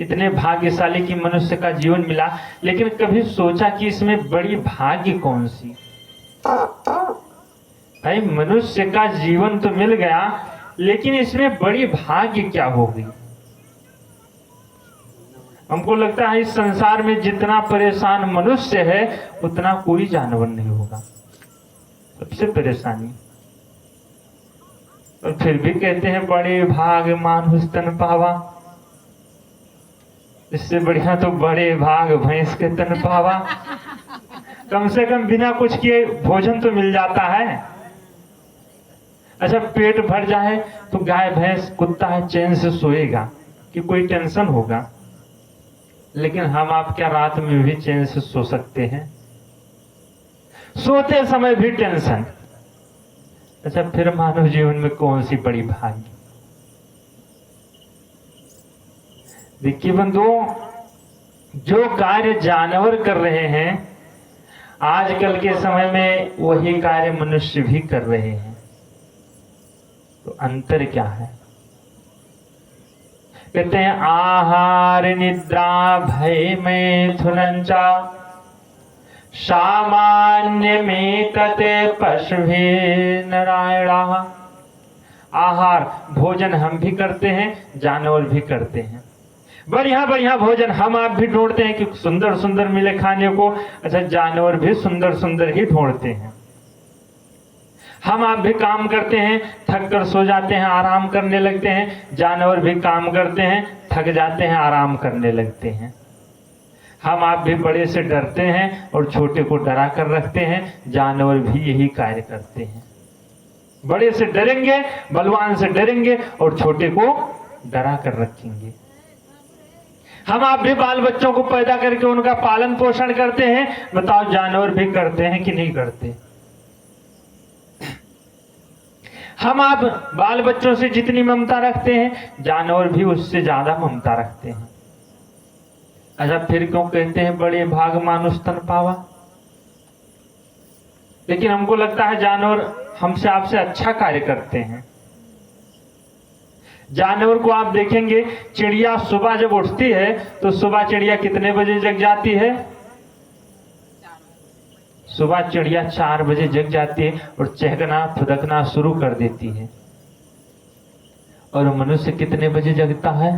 इतने भाग्यशाली कि मनुष्य का जीवन मिला, लेकिन कभी सोचा कि इसमें बड़ी भाग्य कौन सी? भाई मनुष्य का जीवन तो मिल गया, लेकिन इसमें बड़ी भाग्य क्या होगी? हमको लगता है इस संसार में जितना परेशान मनुष्य है उतना कोई जानवर नहीं होगा, सबसे परेशानी। और फिर भी कहते हैं बड़े भाग मानुष तन पावा। इससे बढ़िया तो बड़े भाग भैंस के तन पावा। कम से कम बिना कुछ किए भोजन तो मिल जाता है। अच्छा पेट भर जाए तो गाय भैंस कुत्ता है चैन से सोएगा कि कोई टेंशन होगा, लेकिन हम आप क्या रात में भी चैन से सो सकते हैं? सोते समय भी टेंशन। अच्छा फिर मानव जीवन में कौन सी बड़ी भाग्य? देखिए बंधुओं, जो कार्य जानवर कर रहे हैं आजकल के समय में वही कार्य मनुष्य भी कर रहे हैं। तो अंतर क्या है? कहते हैं आहार निद्रा भय मैथुनंचा सामान्य में तते पशुभि नारायणा। आहार भोजन हम भी करते हैं, जानवर भी करते हैं। बढ़िया बढ़िया भोजन हम आप भी ढूंढते हैं कि सुंदर सुंदर मिले खाने को। अच्छा जानवर भी सुंदर सुंदर ही ढूंढते हैं। हम आप भी काम करते हैं, थक कर सो जाते हैं, आराम करने लगते हैं। जानवर भी काम करते हैं, थक जाते हैं, आराम करने लगते हैं। हम आप भी बड़े से डरते हैं और छोटे को डरा कर रखते हैं। जानवर भी यही कार्य करते हैं। बड़े से डरेंगे, बलवान से डरेंगे और छोटे को डरा कर रखेंगे। हम आप भी बाल बच्चों को पैदा करके उनका पालन पोषण करते हैं। बताओ जानवर भी करते हैं कि नहीं करते? हम आप बाल बच्चों से जितनी ममता रखते हैं जानवर भी उससे ज्यादा ममता रखते हैं। अच्छा फिर क्यों कहते हैं बड़े भाग मानुष तन पावा? लेकिन हमको लगता है जानवर हमसे आपसे अच्छा कार्य करते हैं। जानवर को आप देखेंगे, चिड़िया सुबह जब उठती है तो सुबह चिड़िया कितने बजे जग जाती है? सुबह चिड़िया 4 बजे जग जाती है और चहकना फुदकना शुरू कर देती है। और मनुष्य कितने बजे जगता है?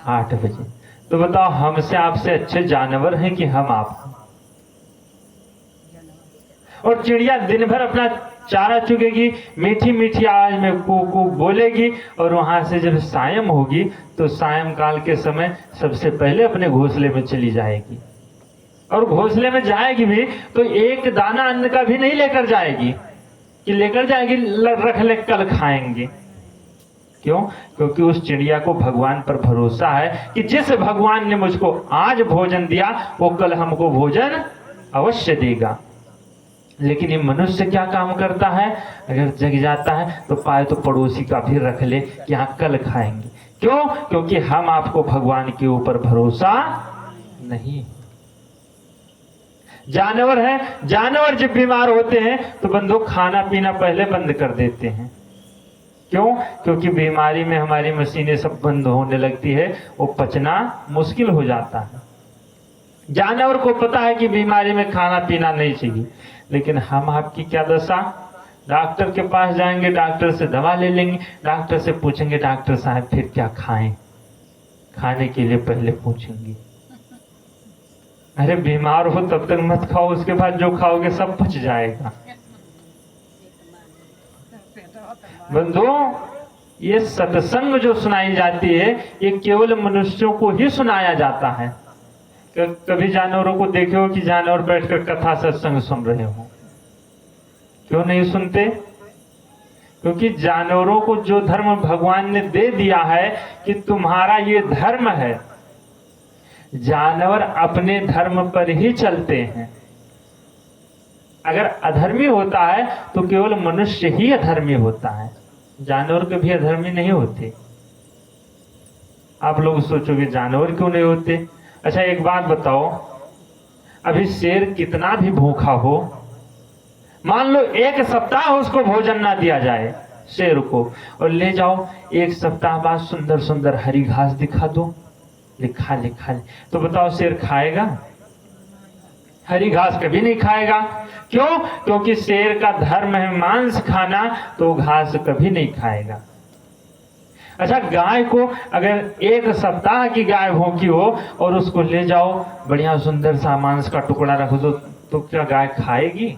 8 बजे। तो बताओ हमसे आपसे अच्छे जानवर हैं कि हम आप? और चिड़िया दिन भर अपना चारा चुगेगी, मीठी मीठी आवाज में कू कू बोलेगी, और वहां से जब सायं होगी तो सायंकाल के समय सबसे पहले अपने घोंसले में चली जाएगी। और घोंसले में जाएगी भी तो एक दाना अन्न का भी नहीं लेकर जाएगी कि लेकर जाएगी रख ले कल खाएंगे। क्यों? क्योंकि उस चिड़िया को भगवान पर भरोसा है कि जिस भगवान ने मुझको आज भोजन दिया वो कल हमको भोजन अवश्य देगा। लेकिन ये मनुष्य क्या काम करता है? अगर जग जाता है तो पाए तो पड़ोसी का भी रख ले कि हाँ कल खाएंगे। क्यों? क्योंकि हम आपको भगवान के ऊपर भरोसा नहीं। जानवर है, जानवर जब बीमार होते हैं तो बंधु खाना पीना पहले बंद कर देते हैं। क्यों? क्योंकि बीमारी में हमारी मशीनें सब बंद होने लगती है, वो पचना मुश्किल हो जाता है। जानवर को पता है कि बीमारी में खाना पीना नहीं चाहिए, लेकिन हम आपकी क्या दशा? डॉक्टर के पास जाएंगे, डॉक्टर से दवा ले लेंगे, डॉक्टर से पूछेंगे डॉक्टर साहब फिर क्या खाएं? खाने के लिए पहले पूछेंगे। अरे बीमार हो तब तक मत खाओ, उसके बाद जो खाओगे सब पच जाएगा। बंधुओं, ये सत्संग जो सुनाई जाती है ये केवल मनुष्यों को ही सुनाया जाता है। कभी जानवरों को देखे हो कि जानवर बैठकर कथा सत्संग सुन रहे हो? क्यों नहीं सुनते? क्योंकि जानवरों को जो धर्म भगवान ने दे दिया है कि तुम्हारा ये धर्म है, जानवर अपने धर्म पर ही चलते हैं। अगर अधर्मी होता है तो केवल मनुष्य ही अधर्मी होता है, जानवर कभी अधर्मी नहीं होते। आप लोग सोचोगे जानवर क्यों नहीं होते? अच्छा एक बात बताओ, अभी शेर कितना भी भूखा हो, मान लो 1 सप्ताह उसको भोजन ना दिया जाए शेर को, और ले जाओ, एक सप्ताह बाद सुंदर सुंदर हरी घास दिखा दो, लिखा लिखा, तो बताओ शेर खाएगा? हरी घास कभी नहीं खाएगा। क्यों? क्योंकि शेर का धर्म है मांस खाना, तो घास कभी नहीं खाएगा। अच्छा, गाय को अगर एक सप्ताह की गाय भूखी हो और उसको ले जाओ, बढ़िया सुंदर सा मांस का टुकड़ा रख दो, तो क्या गाय खाएगी?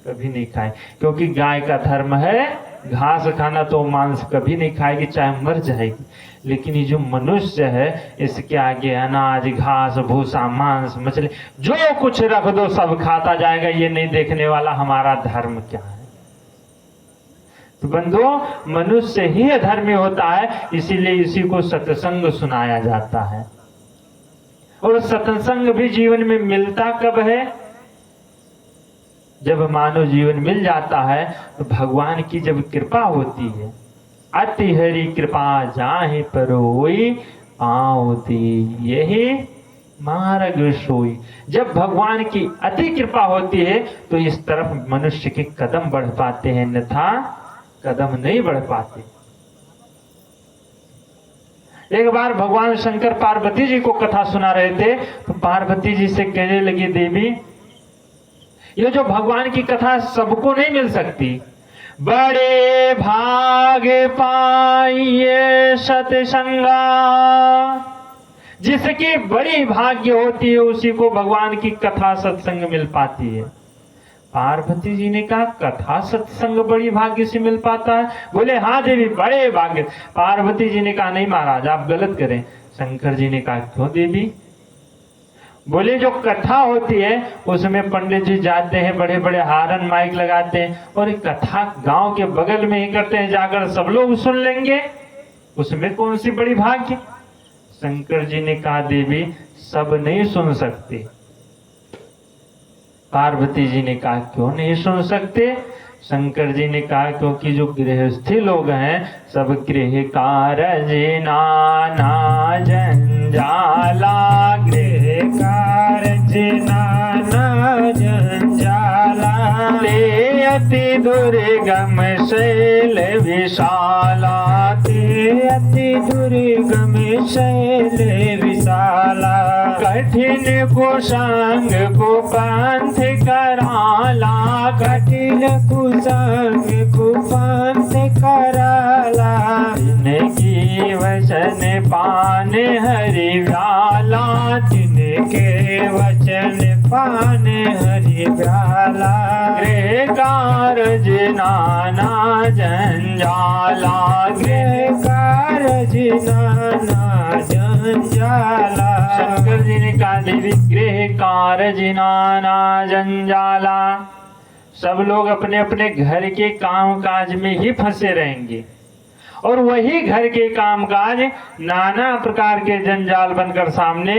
कभी नहीं खाए, क्योंकि गाय का धर्म है घास खाना, तो मांस कभी नहीं खाएगी, चाहे मर जाएगी। लेकिन ये जो मनुष्य है, इसके आगे अनाज, घास, भूसा, मांस, मछली, जो कुछ रख दो सब खाता जाएगा, ये नहीं देखने वाला हमारा धर्म क्या है। तो बंधुओं, मनुष्य ही अधर्मी होता है, इसीलिए इसी को सत्संग सुनाया जाता है। और सत्संग भी जीवन में मिलता कब है? जब मानव जीवन मिल जाता है, तो भगवान की जब कृपा होती है, अति हरि कृपा जाहि पर होई पावती, यही मार्ग सोई। जब भगवान की अति कृपा होती है, तो इस तरफ मनुष्य के कदम बढ़ पाते हैं, अन्यथा कदम नहीं बढ़ पाते। एक बार भगवान शंकर पार्वती जी को कथा सुना रहे थे, तो पार्वती जी से कहने लगी, देवी, ये जो भगवान की कथा सबको नहीं मिल सकती, बड़े भाग पाइए सत्संगा, जिसकी बड़ी भाग्य होती है उसी को भगवान की कथा सत्संग मिल पाती है। पार्वती जी ने कहा, कथा सत्संग बड़ी भाग्य से मिल पाता है? बोले हाँ देवी, बड़े भाग्य। पार्वती जी ने कहा, नहीं महाराज, आप गलत करें। शंकर जी ने कहा, क्यों देवी? बोले जो कथा होती है उसमें पंडित जी जाते हैं, बड़े बड़े हारन माइक लगाते हैं, और एक कथा गांव के बगल में ही करते हैं, जाकर सब लोग सुन लेंगे, उसमें कौन सी बड़ी भाग्य? शंकर जी ने कहा, देवी सब नहीं सुन सकते। पार्वती जी ने कहा, क्यों नहीं सुन सकते? शंकर जी ने कहा, क्योंकि जो गृहस्थी लोग हैं, सब गृह कारज नाना जंजाला, गृह कारज नाना जंजाला, ते अति दुर्गम शैल विशाला, ते अति दुर्गम शैल विशाला, कठिन कुसंग कुपंथ कराला, कठिन कुसंग कुपंथ कराला, जिनकी वचन पान हरि व्याला, जिनके वचन पान हरि व्याला, गृह कारज नाना जंजाला, गृह कारज नाना जंजाला। शंकर जी ने कहा, देवी गृह कारज नाना जंजाला, सब लोग अपने अपने घर के काम काज में ही फंसे रहेंगे, और वही घर के काम काज नाना प्रकार के जंजाल बनकर सामने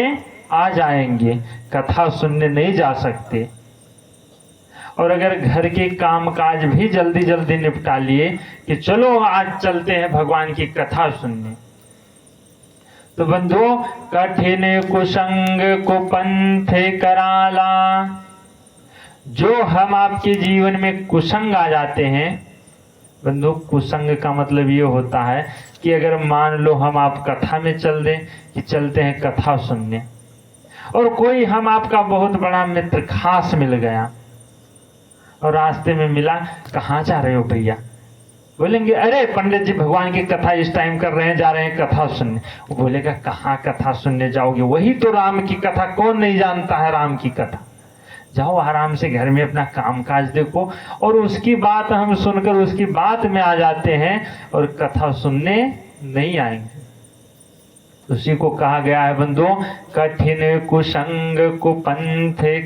आ जाएंगे, कथा सुनने नहीं जा सकते। और अगर घर के काम काज भी जल्दी जल्दी निपटा लिए कि चलो आज चलते हैं भगवान की कथा सुनने, तो बंधुओं, कठिन कुसंग कुपंथ कराला, जो हम आपके जीवन में कुसंग आ जाते हैं, बंधु कुसंग का मतलब ये होता है कि अगर मान लो हम आप कथा में चल दें कि चलते हैं कथा सुनने, और कोई हम आपका बहुत बड़ा मित्र खास मिल गया, और रास्ते में मिला, कहाँ जा रहे हो भैया? बोलेंगे, अरे पंडित जी भगवान की कथा इस टाइम कर रहे हैं, जा रहे हैं कथा सुनने। वो बोलेगा, कहाँ कथा सुनने जाओगे? वही तो राम की कथा, कौन नहीं जानता है राम की कथा? जाओ आराम से घर में अपना काम काज देखो। और उसकी बात हम सुनकर उसकी बात में आ जाते हैं और कथा सुनने नहीं आएंगे। उसी को कहा गया है बंधुओं, कठिन कुसंग कुपंथ